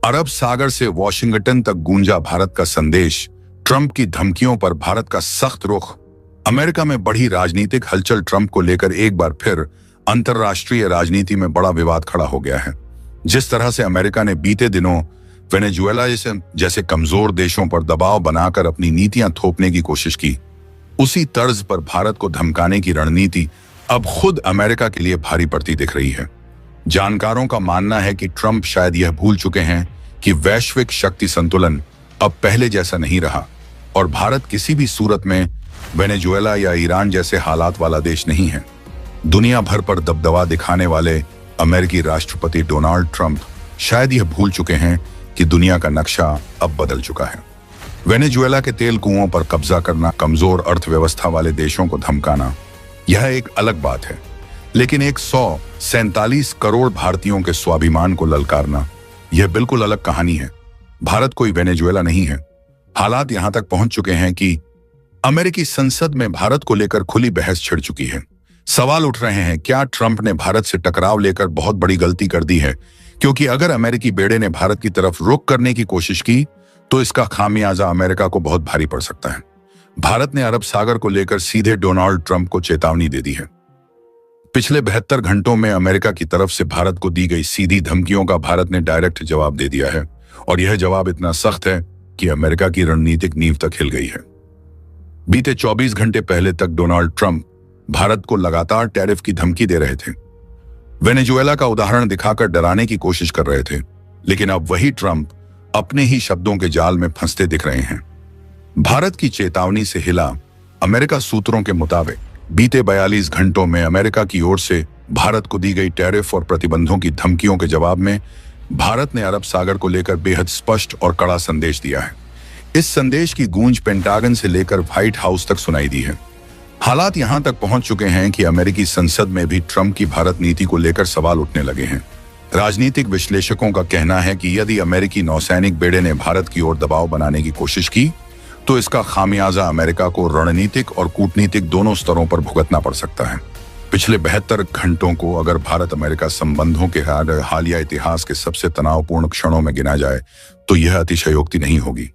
अरब सागर से वॉशिंगटन तक गूंजा भारत का संदेश, ट्रंप की धमकियों पर भारत का सख्त रुख। अमेरिका में बढ़ी राजनीतिक हलचल ट्रंप को लेकर एक बार फिर अंतर्राष्ट्रीय राजनीति में बड़ा विवाद खड़ा हो गया है। जिस तरह से अमेरिका ने बीते दिनों वेनेजुएला जैसे कमजोर देशों पर दबाव बनाकर अपनी नीतियां थोपने की कोशिश की, उसी तर्ज पर भारत को धमकाने की रणनीति अब खुद अमेरिका के लिए भारी पड़ती दिख रही है। जानकारों का मानना है कि ट्रंप शायद यह भूल चुके हैं कि वैश्विक शक्ति संतुलन अब पहले जैसा नहीं रहा और भारत किसी भी सूरत में वेनेजुएला या ईरान जैसे हालात वाला देश नहीं है। दुनिया भर पर दबदबा दिखाने वाले अमेरिकी राष्ट्रपति डोनाल्ड ट्रंप शायद यह भूल चुके हैं कि दुनिया का नक्शा अब बदल चुका है। वेनेजुएला के तेल कुओं पर कब्जा करना, कमजोर अर्थव्यवस्था वाले देशों को धमकाना, यह एक अलग बात है, लेकिन 147 करोड़ भारतीयों के स्वाभिमान को ललकारना, यह बिल्कुल अलग कहानी है। भारत कोई वेनेजुएला नहीं है। हालात यहां तक पहुंच चुके हैं कि अमेरिकी संसद में भारत को लेकर खुली बहस छिड़ चुकी है। सवाल उठ रहे हैं, क्या ट्रंप ने भारत से टकराव लेकर बहुत बड़ी गलती कर दी है? क्योंकि अगर अमेरिकी बेड़े ने भारत की तरफ रुख करने की कोशिश की तो इसका खामियाजा अमेरिका को बहुत भारी पड़ सकता है। भारत ने अरब सागर को लेकर सीधे डोनाल्ड ट्रंप को चेतावनी दे दी है। पिछले 72 घंटों में अमेरिका की तरफ से भारत को दी गई सीधी धमकियों का भारत ने डायरेक्ट जवाब दे दिया है और यह जवाब इतना सख्त है कि अमेरिका की रणनीतिक नींव तक हिल गई है। बीते 24 घंटे पहले तक डोनाल्ड ट्रंप भारत को लगातार टैरिफ की धमकी दे रहे थे, वेनेजुएला का उदाहरण दिखाकर डराने की कोशिश कर रहे थे, लेकिन अब वही ट्रंप अपने ही शब्दों के जाल में फंसते दिख रहे हैं। भारत की चेतावनी से हिला अमेरिका सूत्रों के मुताबिक बीते 42 घंटों में अमेरिका की ओर से भारत को दी गई टैरिफ और प्रतिबंधों की धमकियों के जवाब में भारत ने अरब सागर को लेकर बेहद स्पष्ट और कड़ा संदेश दिया है। इस संदेश की गूंज पेंटागन से लेकर व्हाइट हाउस तक सुनाई दी है। हालात यहां तक पहुंच चुके हैं कि अमेरिकी संसद में भी ट्रंप की भारत नीति को लेकर सवाल उठने लगे हैं। राजनीतिक विश्लेषकों का कहना है कि यदि अमेरिकी नौसैनिक बेड़े ने भारत की ओर दबाव बनाने की कोशिश की तो इसका खामियाजा अमेरिका को रणनीतिक और कूटनीतिक दोनों स्तरों पर भुगतना पड़ सकता है। पिछले 72 घंटों को अगर भारत अमेरिका संबंधों के हालिया इतिहास के सबसे तनावपूर्ण क्षणों में गिना जाए तो यह अतिशयोक्ति नहीं होगी,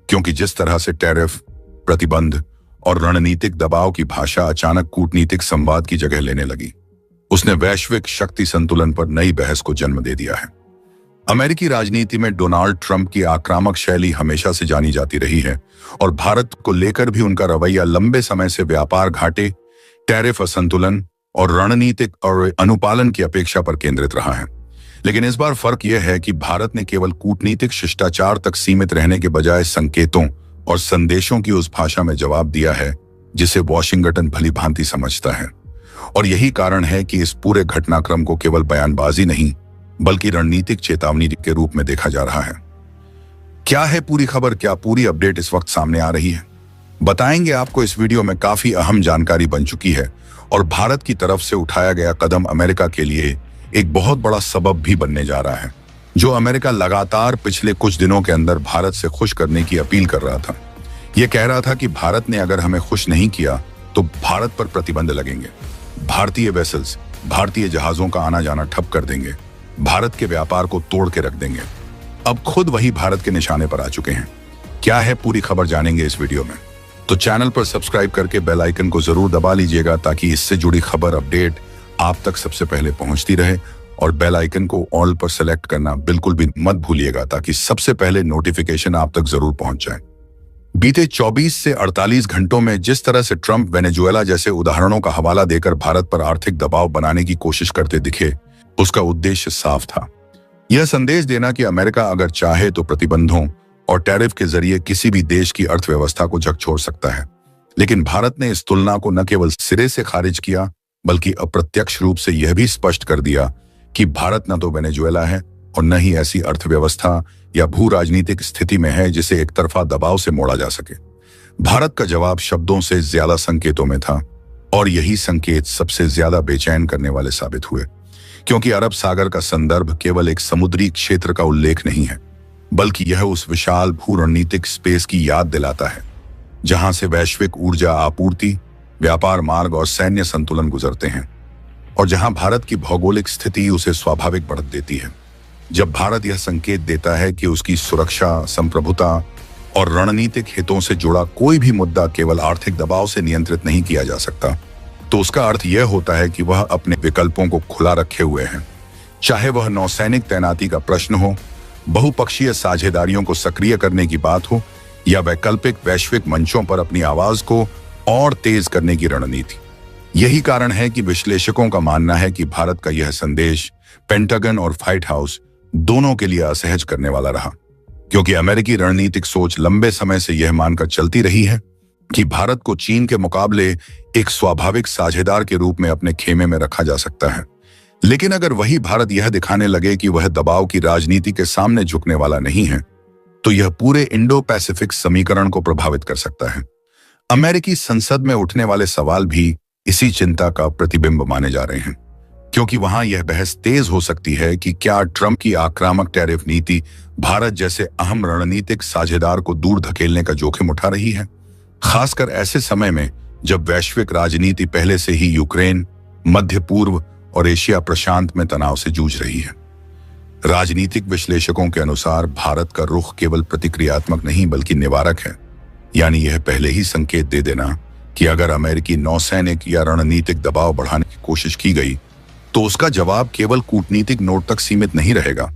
क्योंकि जिस तरह से टैरिफ, प्रतिबंध और रणनीतिक दबाव की भाषा अचानक कूटनीतिक संवाद की जगह लेने लगी, उसने वैश्विक शक्ति संतुलन पर नई बहस को जन्म दे दिया है। अमेरिकी राजनीति में डोनाल्ड ट्रंप की आक्रामक शैली हमेशा से जानी जाती रही है और भारत को लेकर भी उनका रवैया लंबे समय से व्यापार घाटे, टैरिफ असंतुलन और रणनीतिक और अनुपालन की अपेक्षा पर केंद्रित रहा है। लेकिन इस बार फर्क यह है कि भारत ने केवल कूटनीतिक शिष्टाचार तक सीमित रहने के बजाय संकेतों और संदेशों की उस भाषा में जवाब दिया है जिसे वॉशिंगटन भली भांति समझता है। और यही कारण है कि इस पूरे घटनाक्रम को केवल बयानबाजी नहीं बल्कि रणनीतिक चेतावनी के रूप में देखा जा रहा है। क्या है पूरी खबर, क्या पूरी अपडेट इस वक्त सामने आ रही है, बताएंगे आपको। इस वीडियो में काफी अहम जानकारी बन चुकी है और भारत की तरफ से उठाया गया कदम अमेरिका के लिए एक बहुत बड़ा सबब भी बनने जा रहा है, जो अमेरिका लगातार पिछले कुछ दिनों के अंदर भारत से खुश करने की अपील कर रहा था। यह कह रहा था कि भारत ने अगर हमें खुश नहीं किया तो भारत पर प्रतिबंध लगेंगे, भारतीय वेसल्स, भारतीय जहाजों का आना जाना ठप कर देंगे, भारत के व्यापार को तोड़ के रख देंगे। अब खुद वही भारत के निशाने पर आ चुके हैं। क्या है पूरी खबर जानेंगे इस वीडियो में, तो चैनल पर सब्सक्राइब करके बेल आइकन को जरूर दबा लीजिएगा ताकि इससे जुड़ी खबर अपडेट आप तक सबसे पहले पहुंचती रहे। और बेल आइकन को ऑल पर सेलेक्ट करना बिल्कुल भी मत भूलिएगा ताकि सबसे पहले नोटिफिकेशन आप तक जरूर पहुंच जाए। बीते 24 से 48 घंटों में जिस तरह से ट्रंप वेनेजुएला जैसे उदाहरणों का हवाला देकर भारत पर आर्थिक दबाव बनाने की कोशिश करते दिखे, उसका उद्देश्य साफ था। यह संदेश देना कि अमेरिका अगर चाहे तो प्रतिबंधों और टैरिफ के जरिए किसी भी देश की अर्थव्यवस्था को झकझोर सकता है। लेकिन भारत ने इस तुलना को न केवल सिरे से खारिज किया बल्कि अप्रत्यक्ष रूप से यह भी स्पष्ट कर दिया कि भारत न तो वेनेजुएला है और न ही ऐसी अर्थव्यवस्था या भू राजनीतिक स्थिति में है जिसे एक तरफा दबाव से मोड़ा जा सके। भारत का जवाब शब्दों से ज्यादा संकेतों में था और यही संकेत सबसे ज्यादा बेचैन करने वाले साबित हुए, क्योंकि अरब सागर का संदर्भ केवल एक समुद्री क्षेत्र का उल्लेख नहीं है बल्कि यह उस विशाल भू रणनीतिक स्पेस की याद दिलाता है जहां से वैश्विक ऊर्जा आपूर्ति, व्यापार मार्ग और सैन्य संतुलन गुजरते हैं और जहां भारत की भौगोलिक स्थिति उसे स्वाभाविक बढ़त देती है। जब भारत यह संकेत देता है कि उसकी सुरक्षा, संप्रभुता और रणनीतिक हितों से जुड़ा कोई भी मुद्दा केवल आर्थिक दबाव से नियंत्रित नहीं किया जा सकता, तो उसका अर्थ यह होता है कि वह अपने विकल्पों को खुला रखे हुए हैं। चाहे वह नौसैनिक तैनाती का प्रश्न हो, बहुपक्षीय साझेदारियों को सक्रिय करने की बात हो, या वैकल्पिक वैश्विक मंचों पर अपनी आवाज को और तेज करने की रणनीति। यही कारण है कि विश्लेषकों का मानना है कि भारत का यह संदेश पेंटागन और व्हाइट हाउस दोनों के लिए असहज करने वाला रहा, क्योंकि अमेरिकी रणनीतिक सोच लंबे समय से यह मानकर चलती रही है कि भारत को चीन के मुकाबले एक स्वाभाविक साझेदार के रूप में अपने खेमे में रखा जा सकता है। लेकिन अगर वही भारत यह दिखाने लगे कि वह दबाव की राजनीति के सामने झुकने वाला नहीं है, तो यह पूरे इंडो पैसिफिक समीकरण को प्रभावित कर सकता है। अमेरिकी संसद में उठने वाले सवाल भी इसी चिंता का प्रतिबिंब माने जा रहे हैं, क्योंकि वहां यह बहस तेज हो सकती है कि क्या ट्रंप की आक्रामक टैरिफ नीति भारत जैसे अहम रणनीतिक साझेदार को दूर धकेलने का जोखिम उठा रही है, खासकर ऐसे समय में जब वैश्विक राजनीति पहले से ही यूक्रेन, मध्य पूर्व और एशिया प्रशांत में तनाव से जूझ रही है। राजनीतिक विश्लेषकों के अनुसार भारत का रुख केवल प्रतिक्रियात्मक नहीं बल्कि निवारक है, यानी यह पहले ही संकेत दे देना कि अगर अमेरिकी नौसैनिक या रणनीतिक दबाव बढ़ाने की कोशिश की गई तो उसका जवाब केवल कूटनीतिक नोट तक सीमित नहीं रहेगा,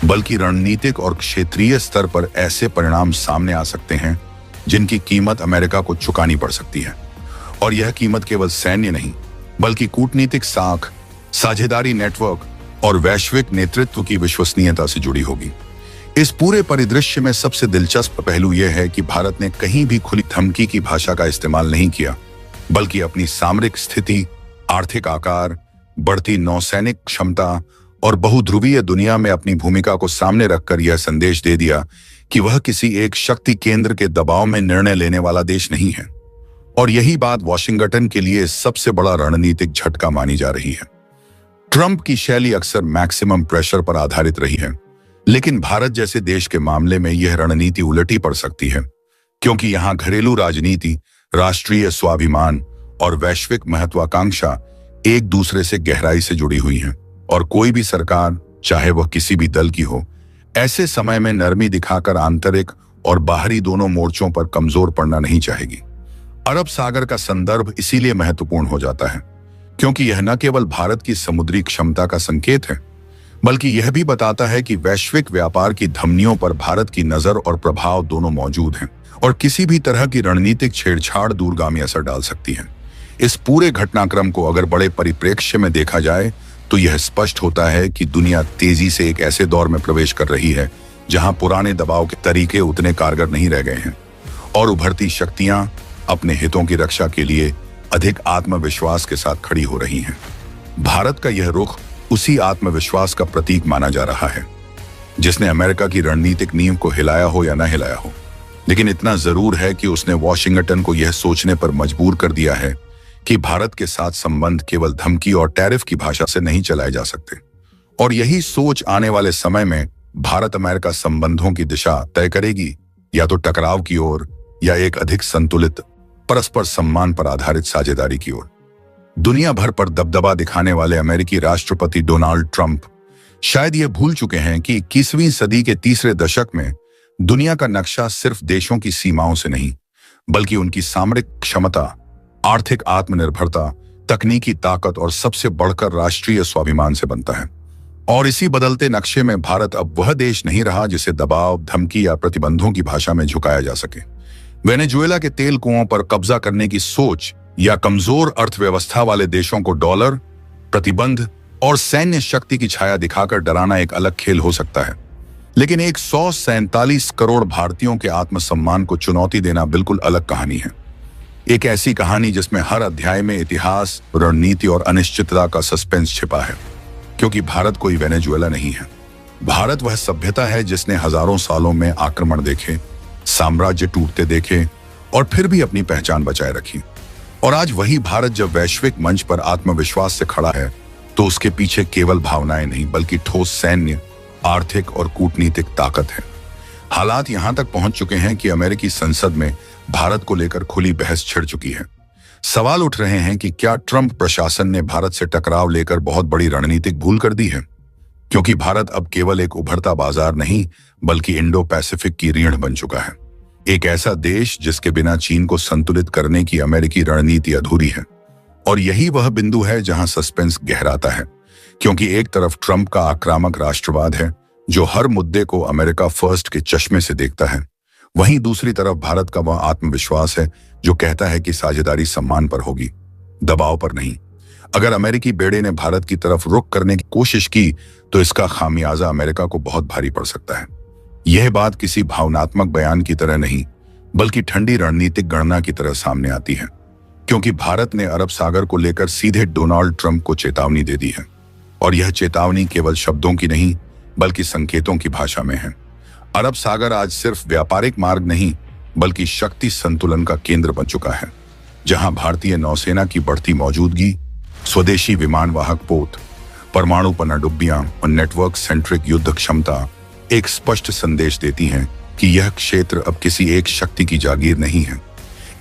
बल्कि रणनीतिक और क्षेत्रीय स्तर पर ऐसे परिणाम सामने आ सकते हैं जिनकी कीमत अमेरिका को चुकानी पड़ सकती है। और यह कीमत केवल सैन्य नहीं बल्कि कूटनीतिक साख, साझेदारी नेटवर्क और वैश्विक नेतृत्व की विश्वसनीयता से जुड़ी होगी। इस पूरे परिदृश्य में सबसे दिलचस्प पहलू यह है कि भारत ने कहीं भी खुली धमकी की भाषा का इस्तेमाल नहीं किया, बल्कि अपनी सामरिक स्थिति, आर्थिक आकार, बढ़ती नौसैनिक क्षमता और बहुध्रुवीय दुनिया में अपनी भूमिका को सामने रखकर यह संदेश दे दिया कि वह किसी एक शक्ति केंद्र के दबाव में निर्णय लेने वाला देश नहीं है। और यही बात वॉशिंगटन के लिए सबसे बड़ा रणनीतिक झटका मानी जा रही है। ट्रंप की शैली अक्सर मैक्सिमम प्रेशर पर आधारित रही है, लेकिन भारत जैसे देश के मामले में यह रणनीति उलटी पड़ सकती है, क्योंकि यहां घरेलू राजनीति, राष्ट्रीय स्वाभिमान और वैश्विक महत्वाकांक्षा एक दूसरे से गहराई से जुड़ी हुई हैं। और कोई भी सरकार, चाहे वह किसी भी दल की हो, ऐसे समय में नरमी दिखाकर आंतरिक और बाहरी दोनों मोर्चों पर कमजोर पड़ना नहीं चाहेगी। अरब सागर का संदर्भ इसीलिए महत्वपूर्ण हो जाता है, क्योंकि यह न केवल भारत की समुद्री क्षमता का संकेत है, बल्कि यह भी बताता है कि वैश्विक व्यापार की धमनियों पर भारत की नजर और प्रभाव दोनों मौजूद हैं और किसी भी तरह की रणनीतिक छेड़छाड़ दूरगामी असर डाल सकती है। इस पूरे घटनाक्रम को अगर बड़े परिप्रेक्ष्य में देखा जाए तो यह स्पष्ट होता है कि दुनिया तेजी से एक ऐसे दौर में प्रवेश कर रही है जहां पुराने दबाव के तरीके उतने कारगर नहीं रह गए हैं और उभरती शक्तियां अपने हितों की रक्षा के लिए अधिक आत्मविश्वास के साथ खड़ी हो रही हैं। भारत का यह रुख उसी आत्मविश्वास का प्रतीक माना जा रहा है जिसने अमेरिका की रणनीतिक नींव को हिलाया हो या न हिलाया हो। लेकिन इतना जरूर है कि उसने वॉशिंगटन को यह सोचने पर मजबूर कर दिया है कि भारत के साथ संबंध केवल धमकी और टैरिफ की भाषा से नहीं चलाए जा सकते। और यही सोच आने वाले समय में भारत अमेरिका संबंधों की दिशा तय करेगी, या तो टकराव की ओर या एक अधिक संतुलित, परस्पर सम्मान पर आधारित साझेदारी की ओर। दुनिया भर पर दबदबा दिखाने वाले अमेरिकी राष्ट्रपति डोनाल्ड ट्रंप शायद ये भूल चुके हैं कि 21वीं सदी के तीसरे दशक में दुनिया का नक्शा सिर्फ देशों की सीमाओं से नहीं, बल्कि उनकी सामरिक क्षमता, आर्थिक आत्मनिर्भरता, तकनीकी ताकत और सबसे बढ़कर राष्ट्रीय स्वाभिमान से बनता है। और इसी बदलते नक्शे में भारत अब वह देश नहीं रहा जिसे दबाव, धमकी या प्रतिबंधों की भाषा में झुकाया जा सके। वेनेजुएला के तेल कुओं पर कब्जा करने की सोच या कमजोर अर्थव्यवस्था वाले देशों को डॉलर, प्रतिबंध और सैन्य शक्ति की छाया दिखाकर डराना एक अलग खेल हो सकता है, लेकिन 147 करोड़ भारतीयों के आत्मसम्मान को चुनौती देना बिल्कुल अलग कहानी है। एक ऐसी कहानी जिसमें हर अध्याय में इतिहास, रणनीति और अनिश्चितता का सस्पेंस छिपा है, क्योंकि भारत कोई वेनेजुएला नहीं है। भारत वह सभ्यता है जिसने हजारों सालों में आक्रमण देखे, साम्राज्य टूटते देखे और फिर भी अपनी पहचान बचाए रखी। और आज वही भारत जब वैश्विक मंच पर आत्मविश्वास से खड़ा है तो उसके पीछे केवल भावनाएं नहीं बल्कि ठोस सैन्य, आर्थिक और कूटनीतिक ताकत है। हालात यहां तक पहुंच चुके हैं कि अमेरिकी संसद में भारत को लेकर खुली बहस छिड़ चुकी है। सवाल उठ रहे हैं कि क्या ट्रंप प्रशासन ने भारत से टकराव लेकर बहुत बड़ी रणनीतिक भूल कर दी है? क्योंकि भारत अब केवल एक उभरता बाजार नहीं बल्कि इंडो पैसिफिक की रीढ़ बन चुका है। एक ऐसा देश जिसके बिना चीन को संतुलित करने की अमेरिकी रणनीति अधूरी है। और यही वह बिंदु है जहां सस्पेंस गहराता है, क्योंकि एक तरफ ट्रंप का आक्रामक राष्ट्रवाद है जो हर मुद्दे को अमेरिका फर्स्ट के चश्मे से देखता है, वहीं दूसरी तरफ भारत का वह आत्मविश्वास है जो कहता है कि साझेदारी सम्मान पर होगी, दबाव पर नहीं। अगर अमेरिकी बेड़े ने भारत की तरफ रुख करने की कोशिश की तो इसका खामियाजा अमेरिका को बहुत भारी पड़ सकता है। यह बात किसी भावनात्मक बयान की तरह नहीं बल्कि ठंडी रणनीतिक गणना की तरह सामने आती है, क्योंकि भारत ने अरब सागर को लेकर सीधे डोनाल्ड ट्रंप को चेतावनी दे दी है। और यह चेतावनी केवल शब्दों की नहीं बल्कि संकेतों की भाषा में है। अरब सागर आज सिर्फ व्यापारिक मार्ग नहीं बल्कि शक्ति संतुलन का केंद्र बन चुका है, जहां भारतीय नौसेना की बढ़ती मौजूदगी, स्वदेशी विमान वाहक पोत, परमाणु पनडुब्बियां और नेटवर्क सेंट्रिक युद्ध क्षमता एक स्पष्ट संदेश देती हैं कि यह क्षेत्र अब किसी एक शक्ति की जागीर नहीं है।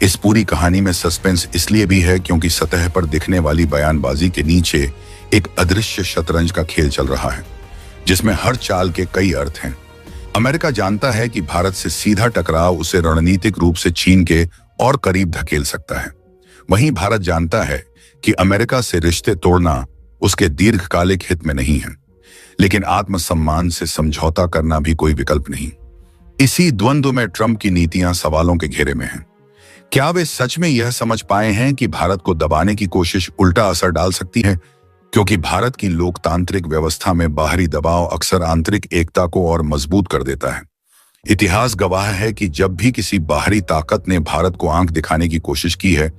इस पूरी कहानी में सस्पेंस इसलिए भी है क्योंकि सतह पर दिखने वाली बयानबाजी के नीचे एक अदृश्य शतरंज का खेल चल रहा है, जिसमें हर चाल के कई अर्थ हैं। अमेरिका जानता है कि भारत से सीधा टकराव उसे रणनीतिक रूप से चीन के और करीब धकेल सकता है। वहीं भारत जानता है कि अमेरिका से रिश्ते तोड़ना उसके दीर्घकालिक हित में नहीं है, लेकिन आत्मसम्मान से समझौता करना भी कोई विकल्प नहीं। इसी द्वंद्व में ट्रंप की नीतियां सवालों के घेरे में हैं। क्या वे सच में यह समझ पाए हैं कि भारत को दबाने की कोशिश उल्टा असर डाल सकती है? क्योंकि भारत की लोकतांत्रिक व्यवस्था में बाहरी दबाव अक्सर आंतरिक एकता को और मजबूत कर देता है। इतिहास गवाह है कि जब भी किसी बाहरी ताकत ने भारत को आंख दिखाने की कोशिश की है,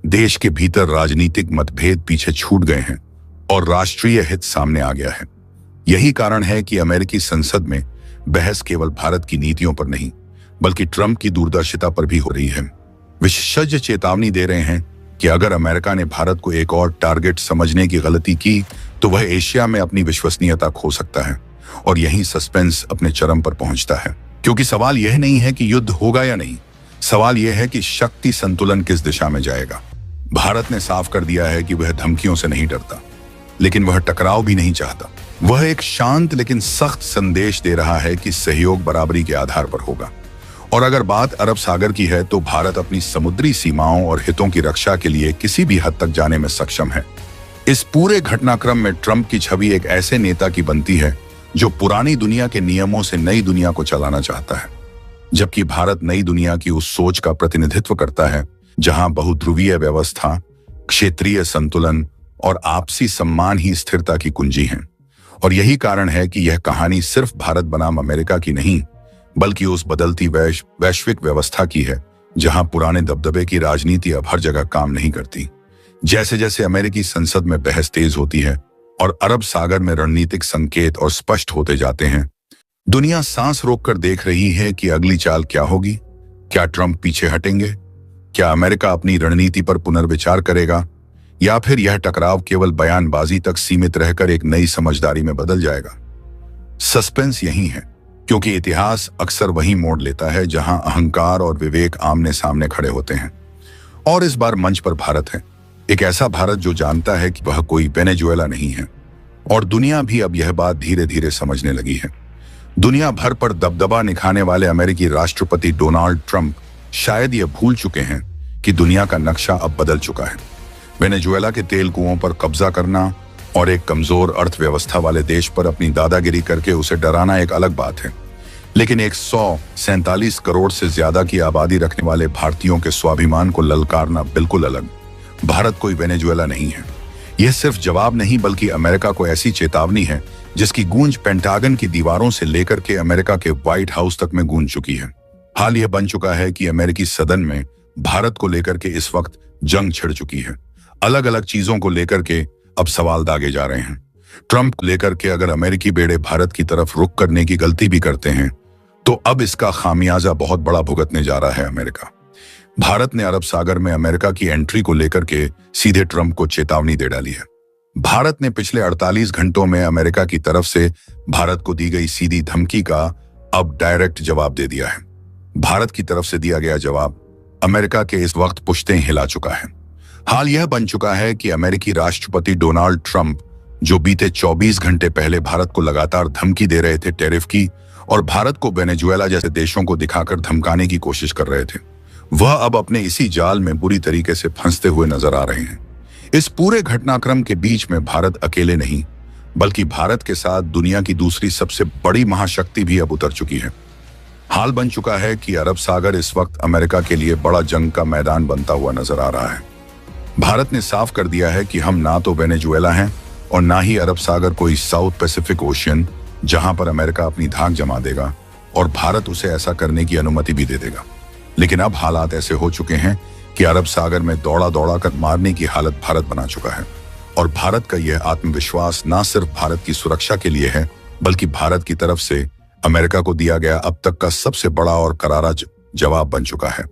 देश के भीतर राजनीतिक मतभेद पीछे छूट गए हैं और राष्ट्रीय हित सामने आ गया है। यही कारण है कि अमेरिकी संसद में बहस केवल भारत की नीतियों पर नहीं बल्कि ट्रंप की दूरदर्शिता पर भी हो रही है। विशेषज्ञ चेतावनी दे रहे हैं कि अगर अमेरिका ने भारत को एक और टारगेट समझने की गलती की तो वह एशिया में अपनी विश्वसनीयता खो सकता है। और यही सस्पेंस अपने चरम पर पहुंचता है, क्योंकि सवाल यह नहीं है कि युद्ध होगा या नहीं, सवाल यह है कि शक्ति संतुलन किस दिशा में जाएगा। भारत ने साफ कर दिया है कि वह धमकियों से नहीं डरता, लेकिन वह टकराव भी नहीं चाहता। वह एक शांत लेकिन सख्त संदेश दे रहा है कि सहयोग बराबरी के आधार पर होगा। और अगर बात अरब सागर की है तो भारत अपनी समुद्री सीमाओं और हितों की रक्षा के लिए किसी भी हद तक जाने में सक्षम है। इस पूरे घटनाक्रम में ट्रंप की छवि एक ऐसे नेता की बनती है जो पुरानी दुनिया के नियमों से नई दुनिया को चलाना चाहता है, जबकि भारत नई दुनिया की उस सोच का प्रतिनिधित्व करता है जहां बहुध्रुवीय व्यवस्था, क्षेत्रीय संतुलन और आपसी सम्मान ही स्थिरता की कुंजी हैं। और यही कारण है कि यह कहानी सिर्फ भारत बनाम अमेरिका की नहीं बल्कि उस बदलती वैश्विक व्यवस्था की है जहां पुराने दबदबे की राजनीति अब हर जगह काम नहीं करती। जैसे जैसे अमेरिकी संसद में बहस तेज होती है और अरब सागर में रणनीतिक संकेत और स्पष्ट होते जाते हैं, दुनिया सांस रोककर देख रही है कि अगली चाल क्या होगी। क्या ट्रंप पीछे हटेंगे? क्या अमेरिका अपनी रणनीति पर पुनर्विचार करेगा? या फिर यह टकराव केवल बयानबाजी तक सीमित रहकर एक नई समझदारी में बदल जाएगा? सस्पेंस यही है, क्योंकि इतिहास अक्सर वही मोड़ लेता है जहां अहंकार और विवेक आमने सामने खड़े होते हैं। और इस बार मंच पर भारत है, एक ऐसा भारत जो जानता है कि वह कोई वेनेजुएला नहीं है। और दुनिया भी अब यह बात धीरे धीरे समझने लगी है। दुनिया भर पर दबदबा निखाने वाले अमेरिकी राष्ट्रपति डोनाल्ड ट्रंप शायद यह भूल चुके हैं कि दुनिया का नक्शा अब बदल चुका है। वेनेजुएला के तेल कुओं पर कब्जा करना और एक कमजोर अर्थव्यवस्था वाले देश पर अपनी दादागिरी करके उसे डराना एक अलग बात है, लेकिन 147 करोड़ से ज्यादा की आबादी रखने वाले भारतीयों के स्वाभिमान को ललकारना बिल्कुल अलग। भारत कोई वेनेजुएला नहीं है। यह सिर्फ जवाब नहीं बल्कि अमेरिका को ऐसी चेतावनी है जिसकी गूंज पेंटागन की दीवारों से लेकर के अमेरिका के व्हाइट हाउस तक में गूंज चुकी है। हाल यह बन चुका है कि अमेरिकी सदन में भारत को लेकर के इस वक्त जंग छिड़ चुकी है। अलग अलग चीजों को लेकर के अब सवाल दागे जा रहे हैं। ट्रंप को लेकर के अगर अमेरिकी बेड़े भारत की तरफ रुख करने की गलती भी करते हैं तो अब इसका खामियाजा बहुत बड़ा भुगतने जा रहा है अमेरिका। भारत ने अरब सागर में अमेरिका की एंट्री को लेकर के सीधे ट्रंप को चेतावनी दे डाली है। भारत ने पिछले 48 घंटों में अमेरिका की तरफ से भारत को दी गई सीधी धमकी का अब डायरेक्ट जवाब दे दिया है। भारत की तरफ से दिया गया जवाब अमेरिका के इस वक्त पुश्तें हिला चुका है। हाल यह बन चुका है कि अमेरिकी राष्ट्रपति डोनाल्ड ट्रंप जो बीते 24 घंटे पहले भारत को लगातार धमकी दे रहे थे टैरिफ की और भारत को वेनेजुएला जैसे देशों को दिखाकर धमकाने की कोशिश कर रहे थे, वह अब अपने इसी जाल में बुरी तरीके से फंसते हुए नजर आ रहे हैं। इस पूरे घटनाक्रम के बीच में भारत अकेले नहीं, बल्कि भारत के साथ दुनिया की दूसरी सबसे बड़ी महाशक्ति भी अब उतर चुकी है। हाल बन चुका है कि अरब सागर इस वक्त अमेरिका के लिए बड़ा जंग का मैदान बनता हुआ नजर आ रहा है। भारत ने साफ कर दिया है कि हम ना तो वेनेजुएला हैं और ना ही अरब सागर कोई साउथ पैसिफिक ओशियन जहां पर अमेरिका अपनी धाक जमा देगा और भारत उसे ऐसा करने की अनुमति भी दे देगा। लेकिन अब हालात ऐसे हो चुके हैं कि अरब सागर में दौड़ा दौड़ा कर मारने की हालत भारत बना चुका है और भारत का यह आत्मविश्वास न सिर्फ भारत की सुरक्षा के लिए है, बल्कि भारत की तरफ से अमेरिका को दिया गया अब तक का सबसे बड़ा और करारा जवाब बन चुका है।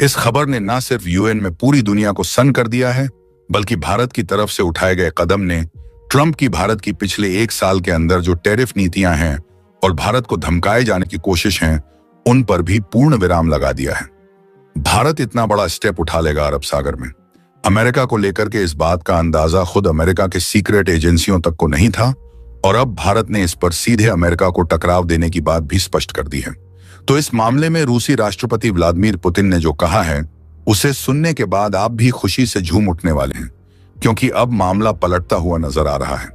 इस खबर ने न सिर्फ यूएन में पूरी दुनिया को सन्न कर दिया है, बल्कि भारत की तरफ से उठाए गए कदम ने ट्रंप की भारत की पिछले 1 साल के अंदर जो टैरिफ नीतियां हैं और भारत को धमकाए जाने की कोशिश है, उन पर भी पूर्ण विराम लगा दिया है। भारत इतना बड़ा स्टेप उठा लेगा अरब सागर में अमेरिका को लेकर के, इस बात का अंदाजा खुद अमेरिका के सीक्रेट एजेंसियों तक को नहीं था और अब भारत ने इस पर सीधे अमेरिका को टकराव देने की बात भी स्पष्ट कर दी है। तो इस मामले में रूसी राष्ट्रपति व्लादिमीर पुतिन ने जो कहा है, उसे सुनने के बाद आप भी खुशी से झूम उठने वाले हैं, क्योंकि अब मामला पलटता हुआ नजर आ रहा है।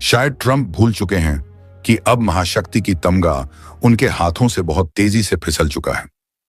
शायद ट्रंप भूल चुके हैं कि अब महाशक्ति की तमगा उनके हाथों से बहुत तेजी से फिसल चुका है।